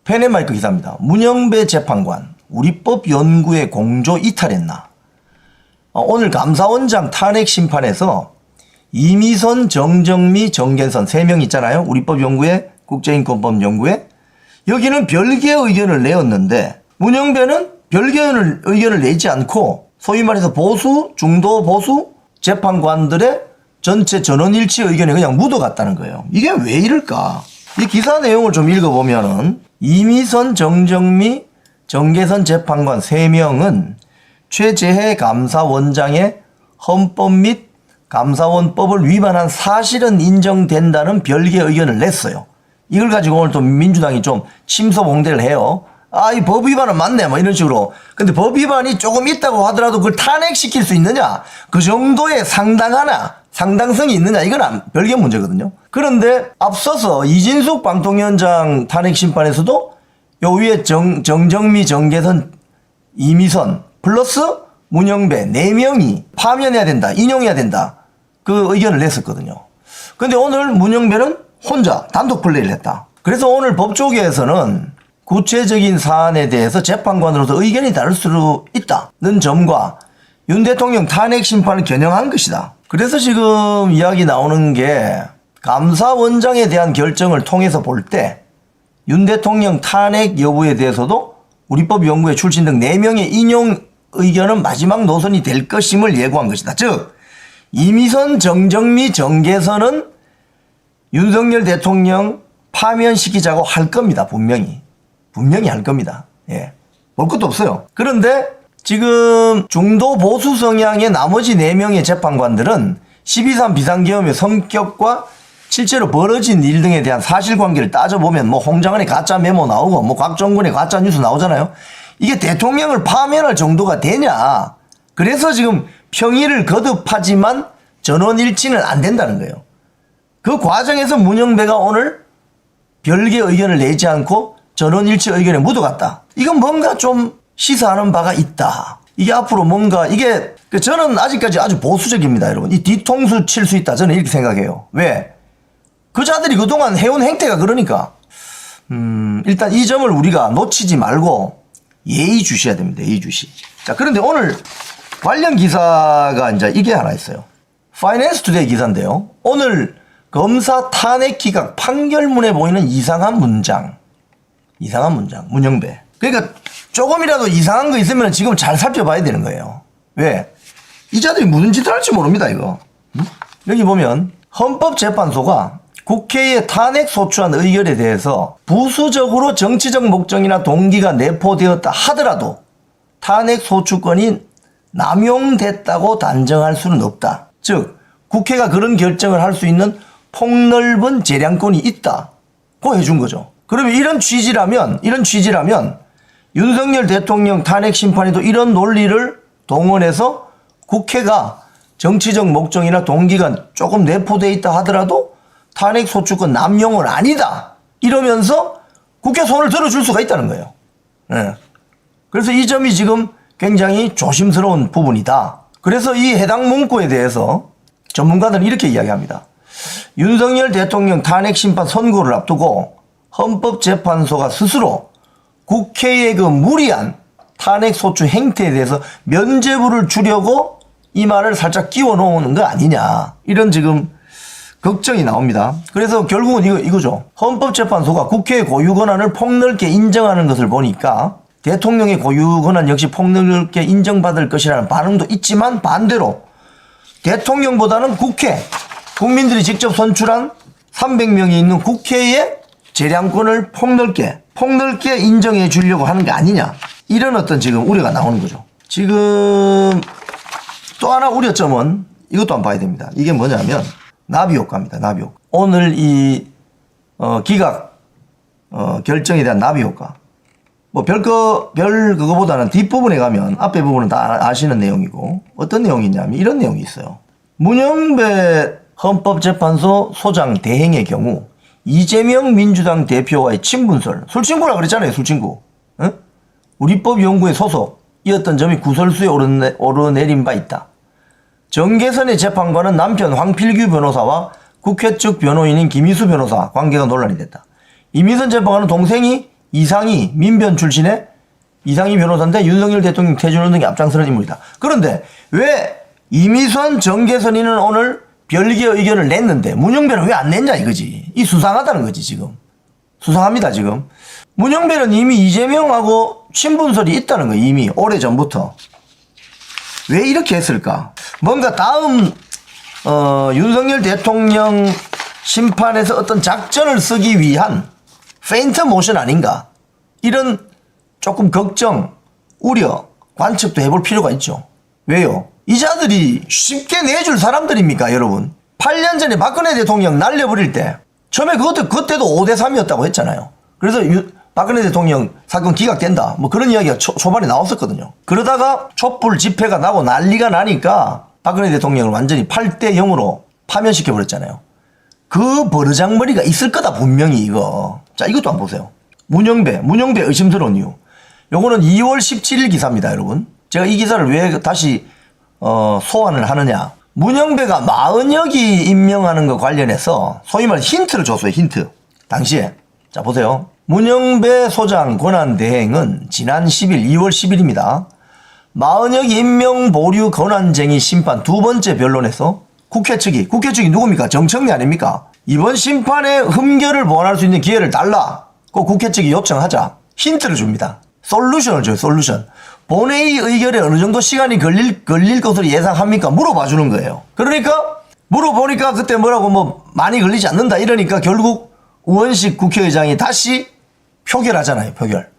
페네마이크 기사입니다. 문영배 재판관 우리법 연구에 공조 이탈했나. 오늘 감사원장 탄핵 심판에서 이미선, 정정미, 정계선 3명 있잖아요. 우리법 연구회, 국제인권법 연구회. 여기는 별개의 의견을 내었는데 문영배는 별개의 의견을 내지 않고 소위 말해서 보수, 중도 보수 재판관들의 전체 전원일치 의견에 그냥 묻어갔다는 거예요. 이게 왜 이럴까? 이 기사 내용을 좀 읽어보면은 이미선, 정정미, 정계선 재판관 3명은 최재해 감사원장의 헌법 및 감사원법을 위반한 사실은 인정된다는 별개의 의견을 냈어요. 이걸 가지고 오늘 또 민주당이 좀 침소봉대를 해요. 이 법 위반은 맞네, 뭐 이런 식으로. 근데 법 위반이 조금 있다고 하더라도 그걸 탄핵시킬 수 있느냐? 그 정도의 상당성이 있느냐? 이건 별개 문제거든요. 그런데 앞서서 이진숙 방통위원장 탄핵 심판에서도 요 위에 정정미, 정계선, 이미선 플러스 문영배 4명이 파면해야 된다, 인용해야 된다. 그 의견을 냈었거든요. 근데 오늘 문영배는 혼자 단독 플레이를 했다. 그래서 오늘 법조계에서는 구체적인 사안에 대해서 재판관으로서 의견이 다를 수 있다는 점과 윤 대통령 탄핵 심판을 겨냥한 것이다. 그래서 지금 이야기 나오는 게 감사원장에 대한 결정을 통해서 볼 때 윤 대통령 탄핵 여부에 대해서도 우리법 연구회 출신 등 4명의 인용 의견은 마지막 노선이 될 것임을 예고한 것이다. 즉 이미선, 정정미, 정계선은 윤석열 대통령 파면시키자고 할 겁니다. 분명히 할 겁니다. 예. 볼 것도 없어요. 그런데 지금 중도 보수 성향의 나머지 4명의 재판관들은 12.3 비상계엄의 성격과 실제로 벌어진 일 등에 대한 사실관계를 따져보면 뭐 홍장은의 가짜 메모 나오고 뭐 곽종근의 가짜 뉴스 나오잖아요. 이게 대통령을 파면할 정도가 되냐. 그래서 지금 평의를 거듭하지만 전원일치는 안 된다는 거예요. 그 과정에서 문영배가 오늘 별개의 의견을 내지 않고 전원일치 의견에 묻어갔다. 이건 뭔가 좀 시사하는 바가 있다. 이게 앞으로 뭔가 저는 아직까지 아주 보수적입니다, 여러분. 이 뒤통수 칠 수 있다. 저는 이렇게 생각해요. 왜? 그 자들이 그동안 해온 행태가 그러니까. 일단 이 점을 우리가 놓치지 말고 예의주시해야 됩니다. 예의주시. 자, 그런데 오늘 관련 기사가 이제 이게 하나 있어요. 파이낸스 투데이 기사인데요. 오늘 검사 탄핵 기각 판결문에 보이는 이상한 문장. 문영배. 그러니까 조금이라도 이상한 거 있으면 지금 잘 살펴봐야 되는 거예요. 왜? 이 자들이 무슨 짓을 할지 모릅니다, 이거. 여기 보면 헌법재판소가 국회에 탄핵 소추한 의결에 대해서 부수적으로 정치적 목적이나 동기가 내포되었다 하더라도 탄핵 소추권이 남용됐다고 단정할 수는 없다. 즉 국회가 그런 결정을 할 수 있는 폭넓은 재량권이 있다고 해준 거죠. 그러면 이런 취지라면 윤석열 대통령 탄핵 심판에도 이런 논리를 동원해서 국회가 정치적 목적이나 동기가 조금 내포되어 있다 하더라도 탄핵 소추권 남용은 아니다. 이러면서 국회 손을 들어줄 수가 있다는 거예요. 네. 그래서 이 점이 지금 굉장히 조심스러운 부분이다. 그래서 이 해당 문구에 대해서 전문가들은 이렇게 이야기합니다. 윤석열 대통령 탄핵 심판 선고를 앞두고 헌법재판소가 스스로 국회의 그 무리한 탄핵 소추 행태에 대해서 면죄부를 주려고 이 말을 살짝 끼워 놓는 거 아니냐. 이런 지금 걱정이 나옵니다. 그래서 결국은 이거죠. 헌법재판소가 국회의 고유권한을 폭넓게 인정하는 것을 보니까 대통령의 고유권한 역시 폭넓게 인정받을 것이라는 반응도 있지만 반대로 대통령보다는 국민들이 직접 선출한 300명이 있는 국회의 재량권을 폭넓게 인정해 주려고 하는 게 아니냐. 이런 어떤 지금 우려가 나오는 거죠. 지금 또 하나 우려점은 이것도 한번 봐야 됩니다. 이게 뭐냐면 나비효과입니다. 나비효과. 오늘 이 기각 결정에 대한 나비효과. 뭐 그거보다는 뒷부분에 가면 앞에 부분은 다 아시는 내용이고 어떤 내용이 있냐면 이런 내용이 있어요. 문영배 헌법재판소 소장 대행의 경우 이재명 민주당 대표와의 친분설, 술친구라 그랬잖아요. 술친구. 응? 우리법 연구의 소속이었던 점이 구설수에 오르내린 바 있다. 정계선의 재판관은 남편 황필규 변호사와 국회 측 변호인인 김희수 변호사 관계가 논란이 됐다. 이미선 재판관은 동생이 이상희 민변 출신의 이상희 변호사인데 윤석열 대통령 퇴진운동에 등이 앞장서는 인물이다. 그런데 왜 이미선 정계선이는 오늘 별개 의견을 냈는데 문영배는 왜 안 냈냐 이거지. 이 수상하다는 거지 지금. 수상합니다 지금. 문영배는 이미 이재명하고 친분설이 있다는 거예요. 이미 오래전부터. 왜 이렇게 했을까? 뭔가 다음 윤석열 대통령 심판에서 어떤 작전을 쓰기 위한 페인트 모션 아닌가? 이런 조금 걱정, 우려, 관측도 해볼 필요가 있죠. 왜요? 이 자들이 쉽게 내줄 사람들입니까 여러분? 8년 전에 박근혜 대통령 날려버릴 때 처음에 그때도 5대3이었다고 했잖아요. 그래서 박근혜 대통령 사건 기각된다 뭐 그런 이야기가 초반에 나왔었거든요. 그러다가 촛불 집회가 나고 난리가 나니까 박근혜 대통령을 완전히 8대0으로 파면시켜버렸잖아요. 그 버르장머리가 있을 거다 분명히 이거. 자 이것도 한번 보세요. 문영배 의심스러운 이유. 요거는 2월 17일 기사입니다 여러분. 제가 이 기사를 왜 다시 소환을 하느냐. 문영배가 마은혁이 임명하는 거 관련해서 소위 말해 힌트를 줬어요. 힌트. 당시에. 자 보세요. 문영배 소장 권한대행은 지난 10일 2월 10일입니다. 마은혁 임명 보류 권한쟁의 심판 두 번째 변론에서 국회 측이 누굽니까? 정청래 아닙니까? 이번 심판의 흠결을 보완할 수 있는 기회를 달라. 그 국회 측이 요청하자 힌트를 줍니다. 솔루션을 줘요. 솔루션. 본회의 의결에 어느 정도 시간이 걸릴 것으로 예상합니까? 물어봐 주는 거예요. 그러니까 물어보니까 그때 뭐라고 뭐 많이 걸리지 않는다 이러니까 결국 우원식 국회의장이 다시 표결하잖아요. 표결.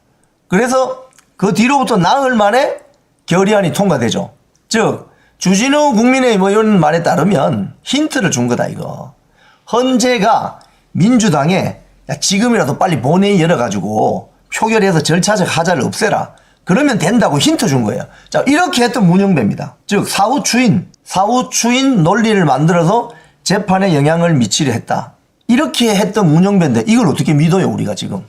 그래서 그 뒤로부터 나흘 만에 결의안이 통과되죠. 즉 주진우 국민의힘 의원 말에 따르면 힌트를 준 거다 이거. 헌재가 민주당에 야, 지금이라도 빨리 본회의 열어가지고 표결해서 절차적 하자를 없애라. 그러면 된다고 힌트 준 거예요. 자, 이렇게 했던 문영배입니다. 즉 사후 추인 논리를 만들어서 재판에 영향을 미치려 했다. 이렇게 했던 문영배인데 이걸 어떻게 믿어요 우리가 지금.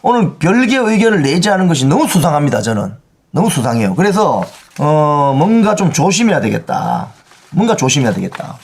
오늘 별개 의견을 내지 않은 것이 너무 수상합니다. 저는 너무 수상해요. 그래서 뭔가 좀 조심해야 되겠다. 뭔가 조심해야 되겠다.